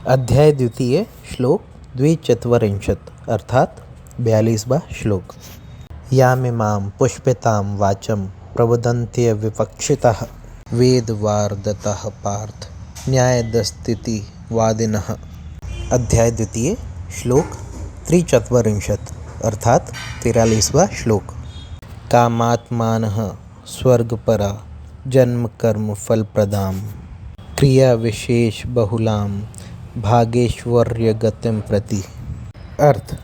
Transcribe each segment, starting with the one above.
अध्याय द्वितीय श्लोक द्विचत्वरिंशत् अर्थात 42वां श्लोक। यामिमां पुष्पितां वाचं प्रवदन्त्य विपक्षितः वेदवार्दतः पार्थ न्यायदस्तिति वादिनः। अध्याय द्वितीय श्लोक त्रिचत्वरिंशत् अर्थात 43वां श्लोक। कामात्मानः स्वर्गपरा जन्म कर्म फलप्रदां क्रिया विशेष बहुलां भागेश्वर्य गतिम प्रति। अर्थ: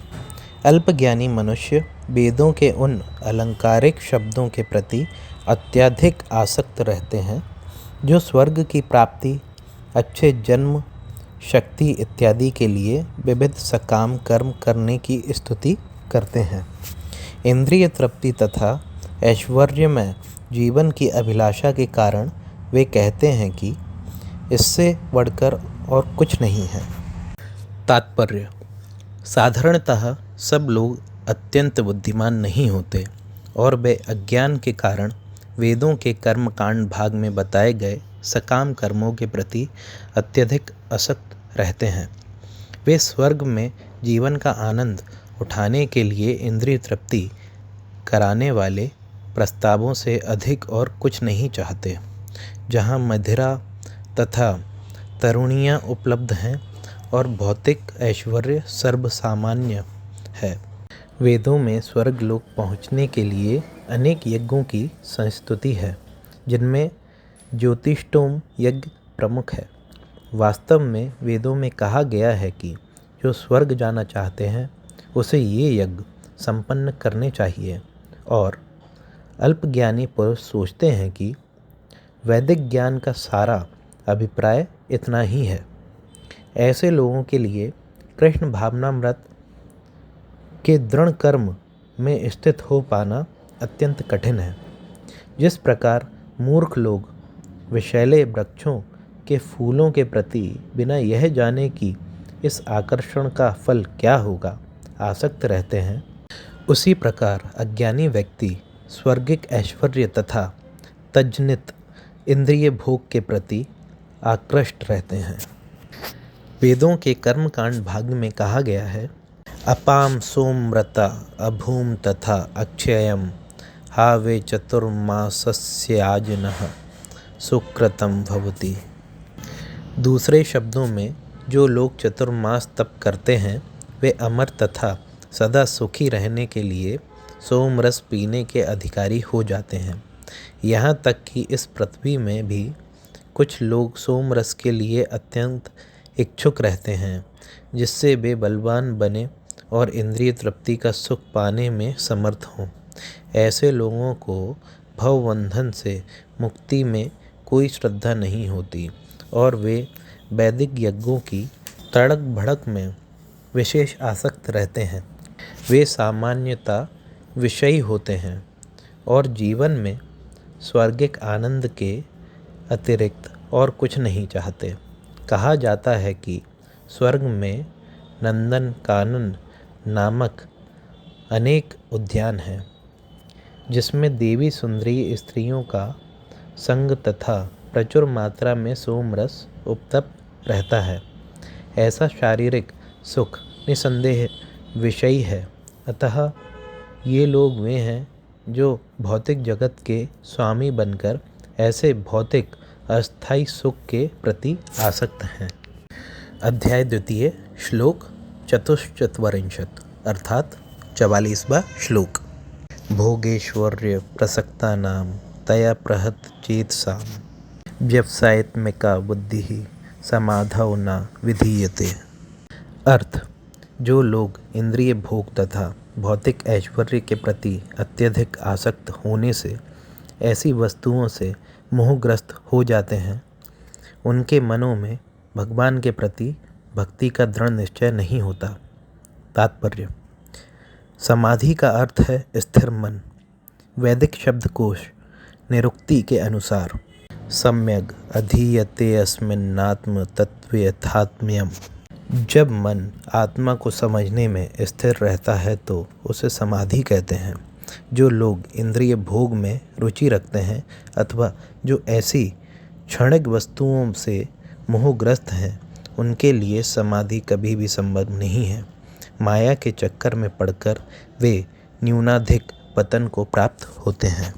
अल्पज्ञानी मनुष्य वेदों के उन अलंकारिक शब्दों के प्रति अत्यधिक आसक्त रहते हैं जो स्वर्ग की प्राप्ति, अच्छे जन्म, शक्ति इत्यादि के लिए विविध सकाम कर्म करने की स्तुति करते हैं। इंद्रिय तृप्ति तथा ऐश्वर्यमय जीवन की अभिलाषा के कारण वे कहते हैं कि इससे बढ़कर और कुछ नहीं है। तात्पर्य: साधारणतः सब लोग अत्यंत बुद्धिमान नहीं होते और वे अज्ञान के कारण वेदों के कर्मकांड भाग में बताए गए सकाम कर्मों के प्रति अत्यधिक आसक्त रहते हैं। वे स्वर्ग में जीवन का आनंद उठाने के लिए इंद्रिय तृप्ति कराने वाले प्रस्तावों से अधिक और कुछ नहीं चाहते। जहाँ मदिरा तथा तरुणियाँ उपलब्ध हैं और भौतिक ऐश्वर्य सर्वसामान्य है। वेदों में स्वर्ग लोक पहुँचने के लिए अनेक यज्ञों की संस्तुति है, जिनमें ज्योतिष्टोम यज्ञ प्रमुख है। वास्तव में वेदों में कहा गया है कि जो स्वर्ग जाना चाहते हैं उसे ये यज्ञ संपन्न करने चाहिए, और अल्पज्ञानी पुरुष सोचते हैं कि वैदिक ज्ञान का सारा अभिप्राय इतना ही है। ऐसे लोगों के लिए कृष्ण भावनामृत के दृढ़ कर्म में स्थित हो पाना अत्यंत कठिन है। जिस प्रकार मूर्ख लोग विषैले वृक्षों के फूलों के प्रति बिना यह जाने कि इस आकर्षण का फल क्या होगा आसक्त रहते हैं, उसी प्रकार अज्ञानी व्यक्ति स्वर्गिक ऐश्वर्य तथा तज्जनित इंद्रिय भोग के प्रति आकृष्ट रहते हैं। वेदों के कर्मकांड भाग में कहा गया है, अपाम सोमव्रता अभूम तथा अक्षयम हावे चतुर्मासस्याजिनः सुकृतम भवति। दूसरे शब्दों में, जो लोग चतुर्मास तप करते हैं वे अमर तथा सदा सुखी रहने के लिए सोमरस पीने के अधिकारी हो जाते हैं। यहाँ तक कि इस पृथ्वी में भी कुछ लोग सोमरस के लिए अत्यंत इच्छुक रहते हैं, जिससे वे बलवान बने और इंद्रिय तृप्ति का सुख पाने में समर्थ हों। ऐसे लोगों को भवबंधन से मुक्ति में कोई श्रद्धा नहीं होती और वे वैदिक यज्ञों की तड़क भड़क में विशेष आसक्त रहते हैं। वे सामान्यतः विषयी होते हैं और जीवन में स्वर्गिक आनंद के अतिरिक्त और कुछ नहीं चाहते। कहा जाता है कि स्वर्ग में नंदन कानन नामक अनेक उद्यान हैं, जिसमें देवी सुंदरी स्त्रियों का संग तथा प्रचुर मात्रा में सोमरस उपलब्ध रहता है। ऐसा शारीरिक सुख निसंदेह विषयी है। अतः ये लोग वे हैं जो भौतिक जगत के स्वामी बनकर ऐसे भौतिक अस्थायी सुख के प्रति आसक्त हैं। अध्याय द्वितीय श्लोक चतुश्चत्वरिंशत् अर्थात 44वां श्लोक। भोगेश्वर्य प्रसक्तानां तया प्रहत चेतसां व्यवसायत्मिका बुद्धि समाधौ न विधीयते। अर्थ: जो लोग इंद्रिय भोग तथा भौतिक ऐश्वर्य के प्रति अत्यधिक आसक्त होने से ऐसी वस्तुओं से मोहग्रस्त हो जाते हैं, उनके मनों में भगवान के प्रति भक्ति का दृढ़ निश्चय नहीं होता। तात्पर्य: समाधि का अर्थ है स्थिर मन। वैदिक शब्दकोश निरुक्ति के अनुसार सम्यग् अधीयते अस्मिन्नात्म तत्त्वे यथात्म्यम्। जब मन आत्मा को समझने में स्थिर रहता है तो उसे समाधि कहते हैं। जो लोग इंद्रिय भोग में रुचि रखते हैं अथवा जो ऐसी क्षणिक वस्तुओं से मोहग्रस्त हैं, उनके लिए समाधि कभी भी संभव नहीं है। माया के चक्कर में पड़कर वे न्यूनाधिक पतन को प्राप्त होते हैं।